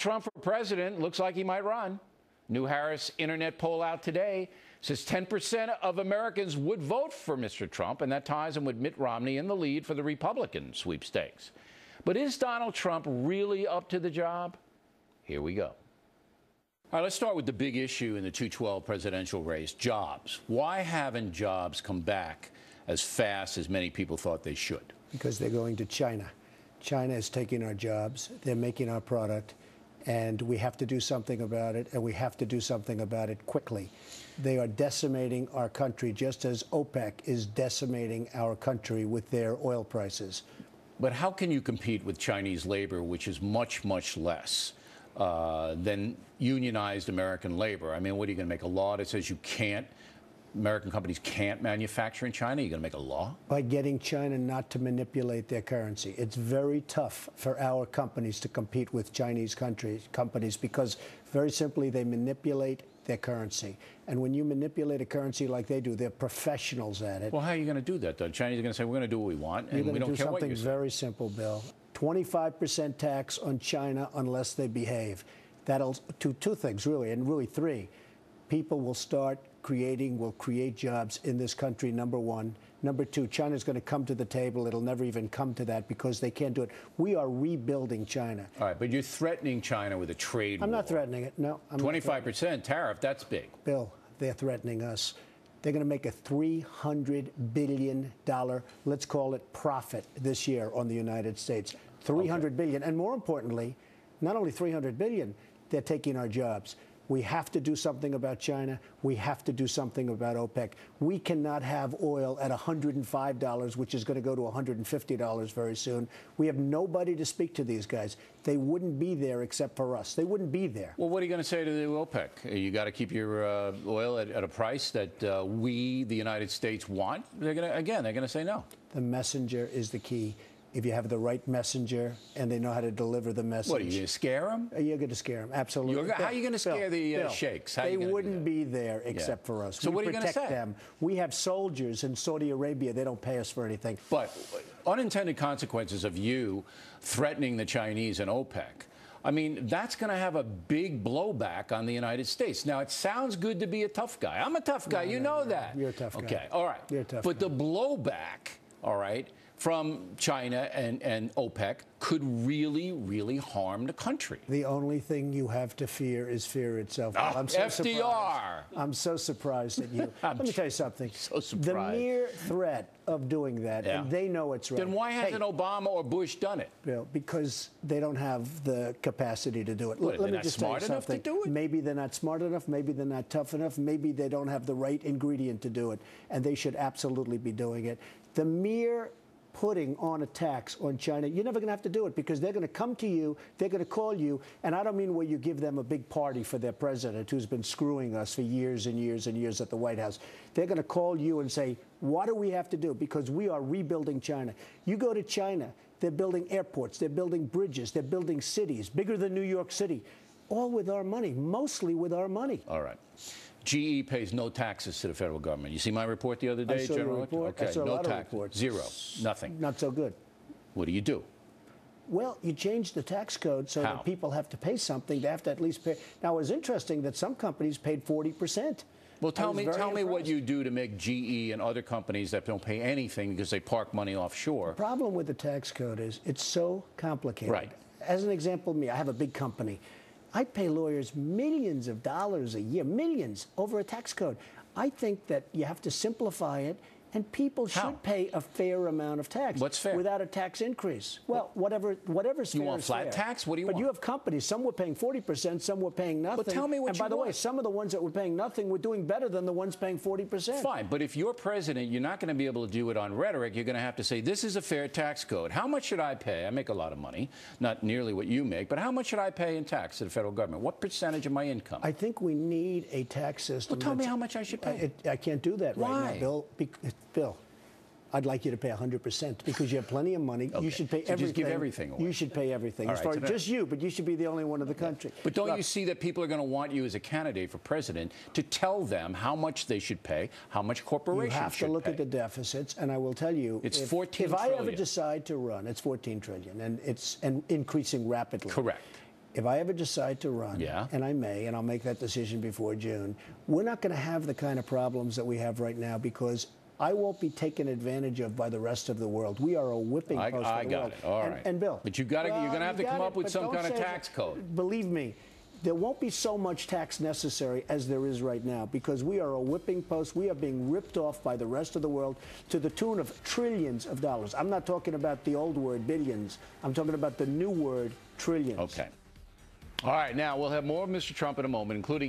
Trump for president. Looks like he might run. New Harris Internet poll out today says 10% of Americans would vote for Mr. Trump, and that ties him with Mitt Romney in the lead for the Republican sweepstakes. But is Donald Trump really up to the job? Here we go. All right, let's start with the big issue in the 2012 presidential race, jobs. Why haven't jobs come back as fast as many people thought they should? Because they're going to China. China is taking our jobs. They're making our product. And we have to do something about it, and we have to do something about it quickly. They are decimating our country, just as OPEC is decimating our country with their oil prices. But how can you compete with Chinese labor, which is much, much less than unionized American labor? I mean, what are you going to make a law that says you can't, American companies can't manufacture in China? You're going to make a law? By getting China not to manipulate their currency. It's very tough for our companies to compete with Chinese companies because, very simply, they manipulate their currency. And when you manipulate a currency like they do, they're professionals at it. Well, how are you going to do that, though? Chinese are going to say, we're going to do what we want, and we don't care what you say. You're going to do something very simple, Bill. 25% tax on China unless they behave. That'll do two things, really, and really three. People will start create jobs in this country, number one. Number two, China's going to come to the table. It'll never even come to that because they can't do it. We are rebuilding China. All right, but you're threatening China with a trade war. I'm not threatening it, no. 25% tariff, that's big. Bill, they're threatening us. They're going to make a $300 billion, let's call it, profit this year on the United States. $300 billion. And more importantly, not only $300 billion, they're taking our jobs. We have to do something about China. We have to do something about OPEC. We cannot have oil at $105, which is going to go to $150 very soon. We have nobody to speak to these guys. They wouldn't be there except for us. They wouldn't be there. Well, what are you going to say to the OPEC? You got to keep your oil at a price that we, the United States, want? They're going to say no. The messenger is the key. If you have the right messenger and they know how to deliver the message. What, are you going to scare them? You're going to scare them, absolutely. How are you going to scare the sheikhs? They wouldn't be there except for us. So what are you going to say? Them. We have soldiers in Saudi Arabia. They don't pay us for anything. But unintended consequences of you threatening the Chinese and OPEC, I mean, that's going to have a big blowback on the United States. Now, it sounds good to be a tough guy. I'm a tough guy. You know that. You're a tough guy. Okay, all right. You're a tough guy. But the blowback, all right, from China and OPEC could really, really harm the country. The only thing you have to fear is fear itself. I'm so FDR. Surprised. I'm so surprised at you. Let me tell you something. So surprised. The mere threat of doing that, and they know it's right. Then why hasn't Obama or Bush done it? Bill, because they don't have the capacity to do it. Let me just tell you something. To do it? Maybe they're not smart enough. Maybe they're not tough enough. Maybe they don't have the right ingredient to do it, and they should absolutely be doing it. The mere putting on a tax on China, you're never going to have to do it because they're going to come to you, they're going to call you, and I don't mean where you give them a big party for their president who's been screwing us for years and years and years at the White House. They're going to call you and say, what do we have to do? Because we are rebuilding China. You go to China, they're building airports, they're building bridges, they're building cities, bigger than New York City, all with our money, mostly with our money. All right. GE pays no taxes to the federal government. You see my report the other day, I saw General? Your report. Okay, I saw no a lot tax, of reports. zero, nothing. Not so good. What do you do? Well, you change the tax code so that people have to pay something. They have to at least pay. Now, it was interesting that some companies paid 40%. Well, tell me what you do to make GE and other companies that don't pay anything because they park money offshore. The problem with the tax code is it's so complicated. Right. As an example, I have a big company. I pay lawyers millions of dollars a year, millions, over a tax code. I think that you have to simplify it, and people should pay a fair amount of tax. What's fair? Without a tax increase. Well, whatever's fair. You want flat tax? What do you want? But you have companies. Some were paying 40%, some were paying nothing. But tell me what you want. And by the way, some of the ones that were paying nothing were doing better than the ones paying 40%. Fine, but if you're president, you're not going to be able to do it on rhetoric. You're going to have to say, this is a fair tax code. How much should I pay? I make a lot of money, not nearly what you make, but how much should I pay in tax to the federal government? What percentage of my income? I think we need a tax system. Well, tell me how much I should pay. I can't do that right now, Why? Bill. I'd like you to pay 100% because you have plenty of money. Okay. You should pay everything. Just give everything away. You should pay everything. All As far right, as just you, but you should be the only one in the country. But don't you see that people are going to want you as a candidate for president to tell them how much they should pay, how much corporations should pay? You have to look at the deficits, and I will tell you, it's 14 if trillion. I ever decide to run, it's 14 trillion, and it's increasing rapidly. Correct. if I ever decide to run, Yeah. and I may, and I'll make that decision before June, we're not going to have the kind of problems that we have right now because I won't be taken advantage of by the rest of the world. We are a whipping post for the I got world. it. All right. And Bill. But you're going to have to come up with some kind of say tax code. Believe me, there won't be so much tax necessary as there is right now because we are a whipping post. We are being ripped off by the rest of the world to the tune of trillions of dollars. I'm not talking about the old word, billions. I'm talking about the new word, trillions. Okay. All right. Now, we'll have more of Mr. Trump in a moment, including